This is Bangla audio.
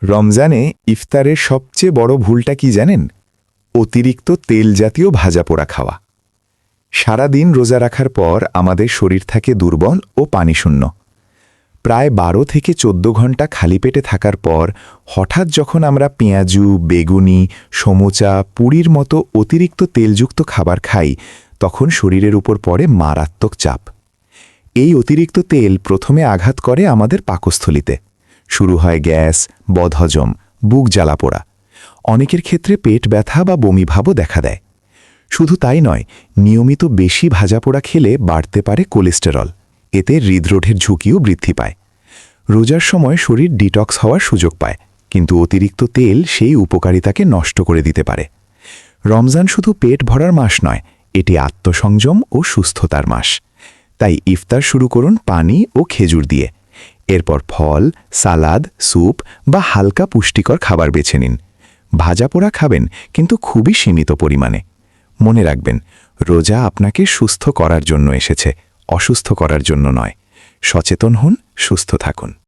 রমজানে ইফতারের সবচেয়ে বড় ভুলটা কি জানেন? অতিরিক্ত তেল জাতীয় ভাজা পোড়া খাওয়া। সারা দিন রোজা রাখার পর আমাদের শরীর থাকে দুর্বল ও পানিশূন্য। প্রায় 12 থেকে 14 ঘন্টা খালি পেটে থাকার পর হঠাৎ যখন আমরা পেঁয়াজু, বেগুনি, সমোচা, পুরীর মতো অতিরিক্ত তেলযুক্ত খাবার খাই, তখন শরীরের উপর পড়ে মারাত্মক চাপ। এই অতিরিক্ত তেল প্রথমে আঘাত করে আমাদের পাকস্থলিতে। শুরু হয় গ্যাস, বদহজম, বুক জ্বালা পোড়া। অনেকের ক্ষেত্রে পেট ব্যথা বা বমি ভাবও দেখা দেয়। শুধু তাই নয়, নিয়মিত বেশি ভাজাপোড়া খেলে বাড়তে পারে কোলেস্টেরল। এতে হৃদরোগের ঝুঁকিও বৃদ্ধি পায়। রোজার সময় শরীর ডিটক্স হওয়ার সুযোগ পায়, কিন্তু অতিরিক্ত তেল সেই উপকারিতাকে নষ্ট করে দিতে পারে। রমজান শুধু পেট ভরার মাস নয়, এটি আত্মসংযম ও সুস্থতার মাস। তাই ইফতার শুরু করুন পানি ও খেজুর দিয়ে। এরপর ফল, সালাদ, স্যুপ বা হালকা পুষ্টিকর খাবার বেছে নিন। ভাজাপোড়া খাবেন, কিন্তু খুবই সীমিত পরিমাণে। মনে রাখবেন, রোজা আপনাকে সুস্থ করার জন্য এসেছে, অসুস্থ করার জন্য নয়। সচেতন হন, সুস্থ থাকুন।